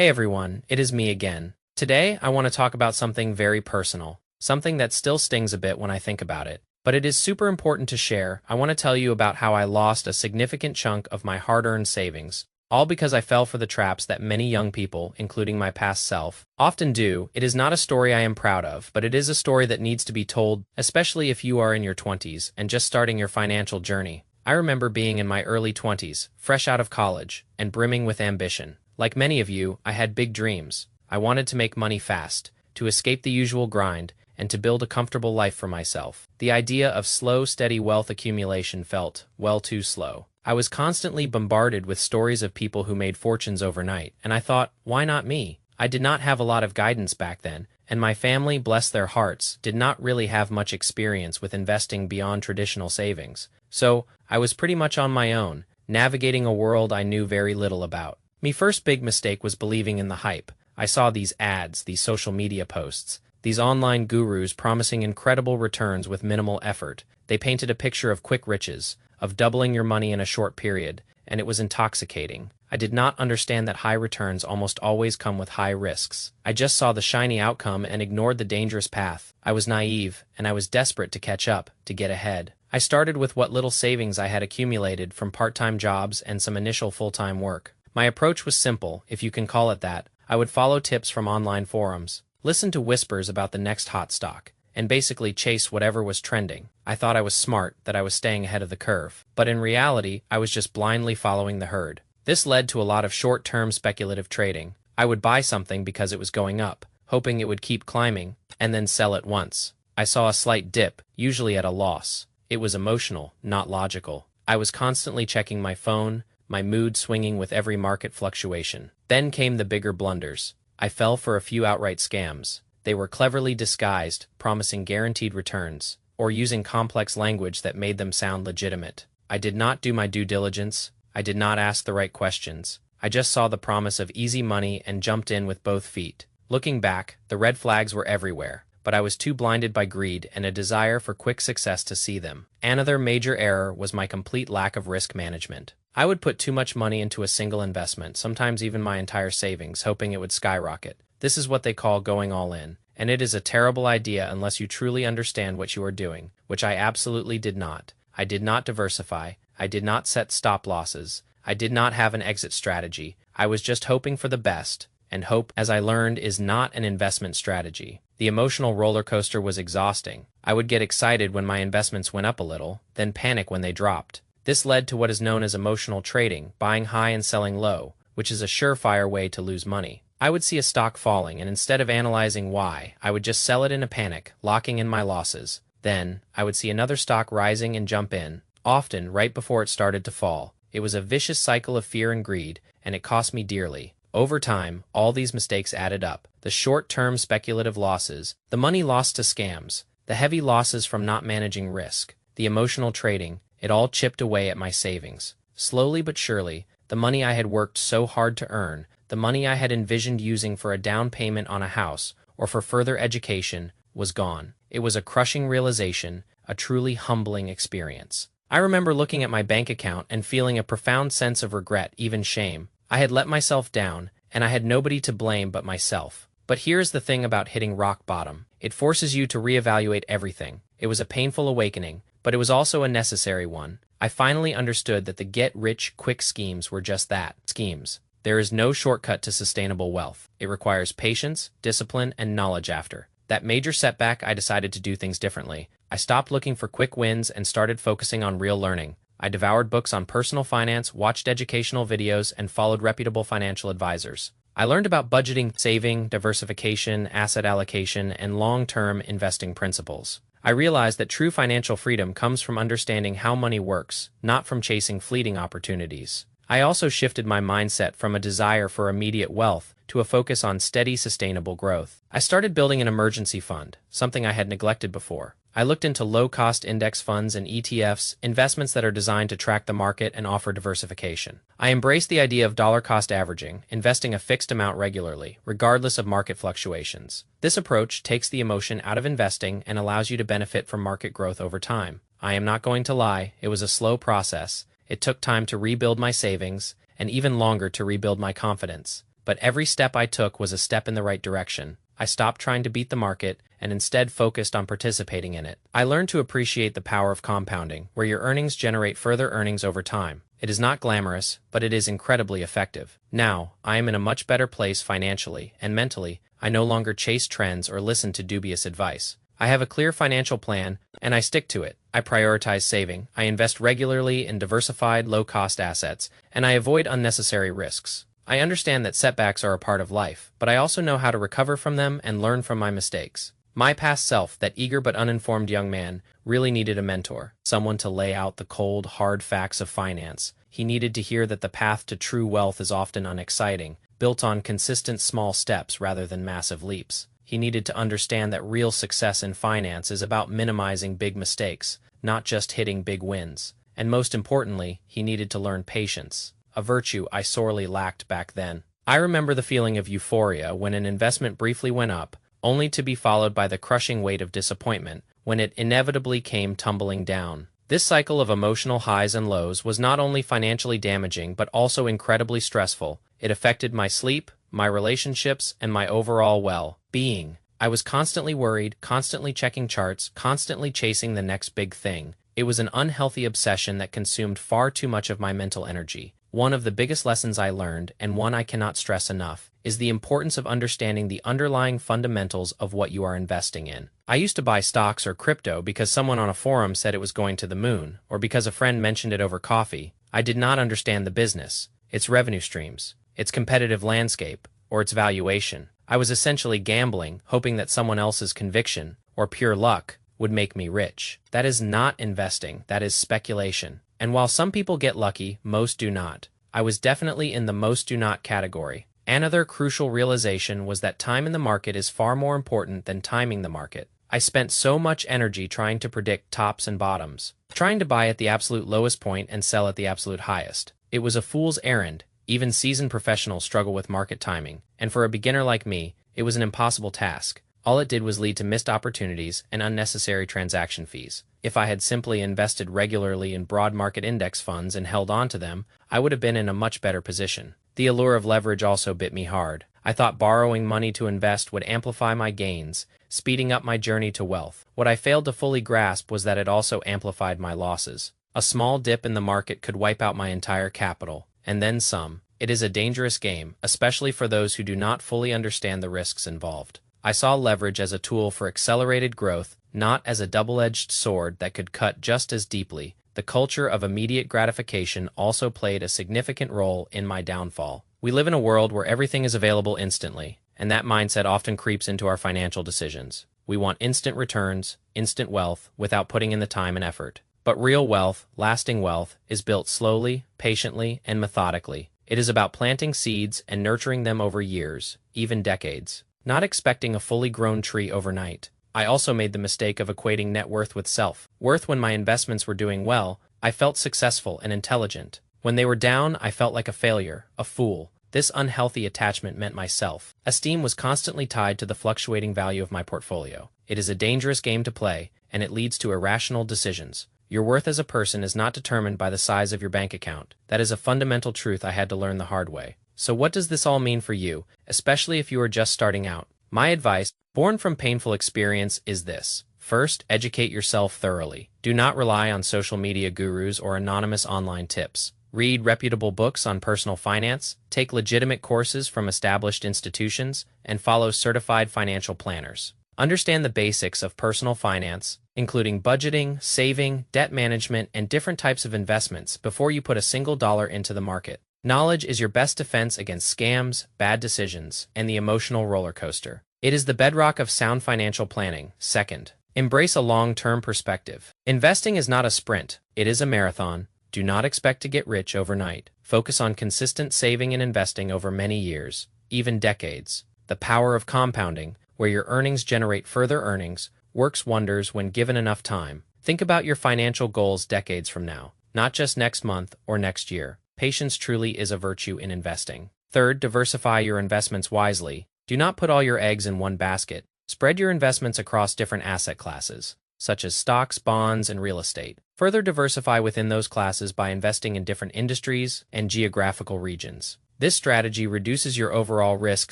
Hey everyone, it is me again. Today, I want to talk about something very personal, something that still stings a bit when I think about it. But it is super important to share. I want to tell you about how I lost a significant chunk of my hard-earned savings, all because I fell for the traps that many young people, including my past self, often do. It is not a story I am proud of, but it is a story that needs to be told, especially if you are in your 20s and just starting your financial journey. I remember being in my early 20s, fresh out of college, and brimming with ambition. Like many of you, I had big dreams. I wanted to make money fast, to escape the usual grind, and to build a comfortable life for myself. The idea of slow, steady wealth accumulation felt, well, too slow. I was constantly bombarded with stories of people who made fortunes overnight, and I thought, why not me? I did not have a lot of guidance back then, and my family, bless their hearts, did not really have much experience with investing beyond traditional savings. So, I was pretty much on my own, navigating a world I knew very little about. My first big mistake was believing in the hype. I saw these ads, these social media posts, these online gurus promising incredible returns with minimal effort. They painted a picture of quick riches, of doubling your money in a short period, and it was intoxicating. I did not understand that high returns almost always come with high risks. I just saw the shiny outcome and ignored the dangerous path. I was naive, and I was desperate to catch up, to get ahead. I started with what little savings I had accumulated from part-time jobs and some initial full-time work. My approach was simple, if you can call it that. I would follow tips from online forums, listen to whispers about the next hot stock, and basically chase whatever was trending. I thought I was smart, that I was staying ahead of the curve. But in reality, I was just blindly following the herd. This led to a lot of short-term speculative trading. I would buy something because it was going up, hoping it would keep climbing, and then sell it once. I saw a slight dip, usually at a loss. It was emotional, not logical. I was constantly checking my phone, my mood swinging with every market fluctuation. Then came the bigger blunders. I fell for a few outright scams. They were cleverly disguised, promising guaranteed returns, or using complex language that made them sound legitimate. I did not do my due diligence. I did not ask the right questions. I just saw the promise of easy money and jumped in with both feet. Looking back, the red flags were everywhere, but I was too blinded by greed and a desire for quick success to see them. Another major error was my complete lack of risk management. I would put too much money into a single investment, sometimes even my entire savings, hoping it would skyrocket. This is what they call going all in, and it is a terrible idea unless you truly understand what you are doing, which I absolutely did not. I did not diversify. I did not set stop losses. I did not have an exit strategy. I was just hoping for the best, and hope, as I learned, is not an investment strategy. The emotional roller coaster was exhausting. I would get excited when my investments went up a little, then panic when they dropped. This led to what is known as emotional trading, buying high and selling low, which is a surefire way to lose money. I would see a stock falling, and instead of analyzing why, I would just sell it in a panic, locking in my losses. Then, I would see another stock rising and jump in, often right before it started to fall. It was a vicious cycle of fear and greed, and it cost me dearly. Over time, all these mistakes added up. The short-term speculative losses, the money lost to scams, the heavy losses from not managing risk, the emotional trading, it all chipped away at my savings. Slowly but surely, the money I had worked so hard to earn, the money I had envisioned using for a down payment on a house or for further education, was gone. It was a crushing realization, a truly humbling experience. I remember looking at my bank account and feeling a profound sense of regret, even shame. I had let myself down, and I had nobody to blame but myself. But here's the thing about hitting rock bottom. It forces you to reevaluate everything. It was a painful awakening, but it was also a necessary one. I finally understood that the get-rich-quick schemes were just that, schemes. There is no shortcut to sustainable wealth. It requires patience, discipline, and knowledge after that major setback. I decided to do things differently. I stopped looking for quick wins and started focusing on real learning. I devoured books on personal finance, watched educational videos, and followed reputable financial advisors. I learned about budgeting, saving, diversification, asset allocation, and long-term investing principles. I realized that true financial freedom comes from understanding how money works, not from chasing fleeting opportunities. I also shifted my mindset from a desire for immediate wealth to a focus on steady, sustainable growth. I started building an emergency fund, something I had neglected before. I looked into low-cost index funds and ETFs, investments that are designed to track the market and offer diversification. I embraced the idea of dollar-cost averaging, investing a fixed amount regularly, regardless of market fluctuations. This approach takes the emotion out of investing and allows you to benefit from market growth over time. I am not going to lie, it was a slow process. It took time to rebuild my savings, and even longer to rebuild my confidence. but every step I took was a step in the right direction. I stopped trying to beat the market and instead focused on participating in it. I learned to appreciate the power of compounding, where your earnings generate further earnings over time. It is not glamorous, but it is incredibly effective. Now, I am in a much better place financially and mentally. I no longer chase trends or listen to dubious advice. I have a clear financial plan, and I stick to it. I prioritize saving, I invest regularly in diversified, low-cost assets, and I avoid unnecessary risks. I understand that setbacks are a part of life, but I also know how to recover from them and learn from my mistakes. My past self, that eager but uninformed young man, really needed a mentor, someone to lay out the cold, hard facts of finance. He needed to hear that the path to true wealth is often unexciting, built on consistent small steps rather than massive leaps. He needed to understand that real success in finance is about minimizing big mistakes, not just hitting big wins. And most importantly, he needed to learn patience, a virtue I sorely lacked back then. I remember the feeling of euphoria when an investment briefly went up, only to be followed by the crushing weight of disappointment when it inevitably came tumbling down. This cycle of emotional highs and lows was not only financially damaging but also incredibly stressful. It affected my sleep, my relationships, and my overall well-being. I was constantly worried, constantly checking charts, constantly chasing the next big thing. It was an unhealthy obsession that consumed far too much of my mental energy. One of the biggest lessons I learned, and one I cannot stress enough, is the importance of understanding the underlying fundamentals of what you are investing in. I used to buy stocks or crypto because someone on a forum said it was going to the moon, or because a friend mentioned it over coffee. I did not understand the business, its revenue streams, its competitive landscape, or its valuation. I was essentially gambling, hoping that someone else's conviction, or pure luck, would make me rich. That is not investing, that is speculation. And while some people get lucky, most do not. I was definitely in the most do not category. Another crucial realization was that time in the market is far more important than timing the market. I spent so much energy trying to predict tops and bottoms, trying to buy at the absolute lowest point and sell at the absolute highest. It was a fool's errand. Even seasoned professionals struggle with market timing, and for a beginner like me, it was an impossible task. All it did was lead to missed opportunities and unnecessary transaction fees. If I had simply invested regularly in broad market index funds and held on to them, I would have been in a much better position. The allure of leverage also bit me hard. I thought borrowing money to invest would amplify my gains, speeding up my journey to wealth. What I failed to fully grasp was that it also amplified my losses. A small dip in the market could wipe out my entire capital, and then some. It is a dangerous game, especially for those who do not fully understand the risks involved. I saw leverage as a tool for accelerated growth, not as a double-edged sword that could cut just as deeply. The culture of immediate gratification also played a significant role in my downfall. We live in a world where everything is available instantly, and that mindset often creeps into our financial decisions. We want instant returns, instant wealth, without putting in the time and effort. But real wealth, lasting wealth, is built slowly, patiently, and methodically. It is about planting seeds and nurturing them over years, even decades, not expecting a fully grown tree overnight. I also made the mistake of equating net worth with self-worth. When my investments were doing well, I felt successful and intelligent. When they were down, I felt like a failure, a fool. This unhealthy attachment meant my self-esteem was constantly tied to the fluctuating value of my portfolio. It is a dangerous game to play, and it leads to irrational decisions. Your worth as a person is not determined by the size of your bank account. That is a fundamental truth I had to learn the hard way. So what does this all mean for you, especially if you are just starting out? My advice, born from painful experience, is this. First, educate yourself thoroughly. Do not rely on social media gurus or anonymous online tips. Read reputable books on personal finance, take legitimate courses from established institutions, and follow certified financial planners. Understand the basics of personal finance, including budgeting, saving, debt management, and different types of investments before you put a single dollar into the market. Knowledge is your best defense against scams, bad decisions, and the emotional roller coaster. It is the bedrock of sound financial planning. Second, embrace a long-term perspective. Investing is not a sprint, it is a marathon. Do not expect to get rich overnight. Focus on consistent saving and investing over many years, even decades. The power of compounding, where your earnings generate further earnings, works wonders when given enough time. Think about your financial goals decades from now, not just next month or next year. Patience truly is a virtue in investing. Third, diversify your investments wisely. Do not put all your eggs in one basket. Spread your investments across different asset classes, such as stocks, bonds, and real estate. Further diversify within those classes by investing in different industries and geographical regions. This strategy reduces your overall risk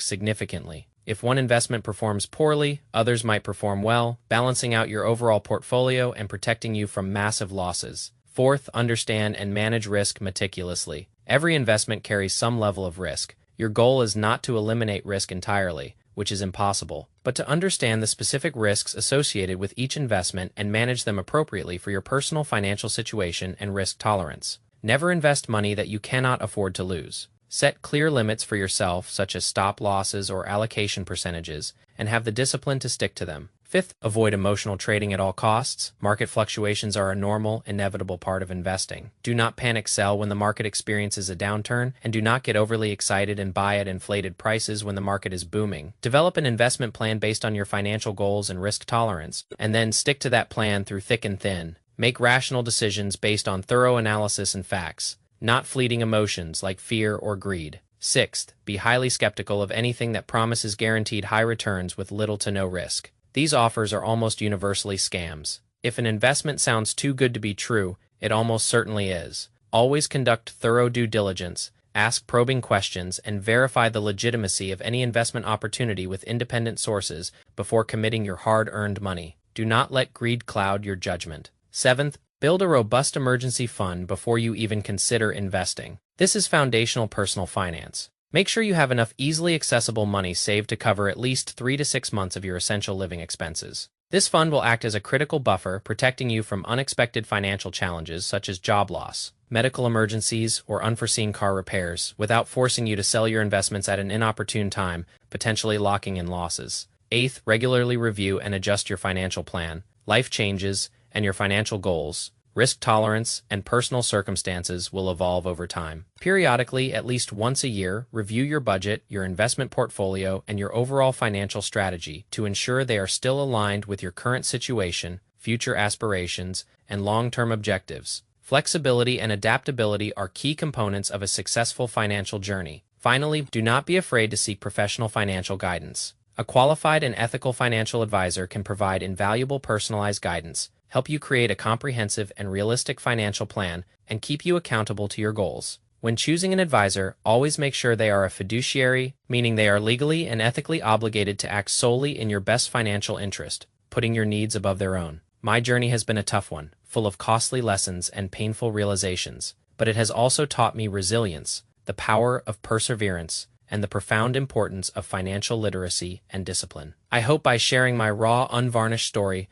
significantly. If one investment performs poorly, others might perform well, balancing out your overall portfolio and protecting you from massive losses. Fourth, understand and manage risk meticulously. Every investment carries some level of risk. Your goal is not to eliminate risk entirely, which is impossible, but to understand the specific risks associated with each investment and manage them appropriately for your personal financial situation and risk tolerance. Never invest money that you cannot afford to lose. Set clear limits for yourself, such as stop losses or allocation percentages, and have the discipline to stick to them. Fifth, avoid emotional trading at all costs. Market fluctuations are a normal, inevitable part of investing. Do not panic sell when the market experiences a downturn, and do not get overly excited and buy at inflated prices when the market is booming. Develop an investment plan based on your financial goals and risk tolerance, and then stick to that plan through thick and thin. Make rational decisions based on thorough analysis and facts, not fleeting emotions like fear or greed. Sixth, be highly skeptical of anything that promises guaranteed high returns with little to no risk. These offers are almost universally scams. If an investment sounds too good to be true, it almost certainly is. Always conduct thorough due diligence, ask probing questions, and verify the legitimacy of any investment opportunity with independent sources before committing your hard-earned money. Do not let greed cloud your judgment. Seventh, build a robust emergency fund before you even consider investing. This is foundational personal finance. Make sure you have enough easily accessible money saved to cover at least 3 to 6 months of your essential living expenses. This fund will act as a critical buffer, protecting you from unexpected financial challenges such as job loss, medical emergencies, or unforeseen car repairs, without forcing you to sell your investments at an inopportune time, potentially locking in losses. Eighth, regularly review and adjust your financial plan. Life changes, and your financial goals, risk tolerance, and personal circumstances will evolve over time. Periodically, at least once a year, review your budget, your investment portfolio, and your overall financial strategy to ensure they are still aligned with your current situation, future aspirations, and long-term objectives. Flexibility and adaptability are key components of a successful financial journey. Finally, do not be afraid to seek professional financial guidance. A qualified and ethical financial advisor can provide invaluable personalized guidance, help you create a comprehensive and realistic financial plan, and keep you accountable to your goals. When choosing an advisor, always make sure they are a fiduciary, meaning they are legally and ethically obligated to act solely in your best financial interest, putting your needs above their own. My journey has been a tough one, full of costly lessons and painful realizations, but it has also taught me resilience, the power of perseverance, and the profound importance of financial literacy and discipline. I hope by sharing my raw, unvarnished story,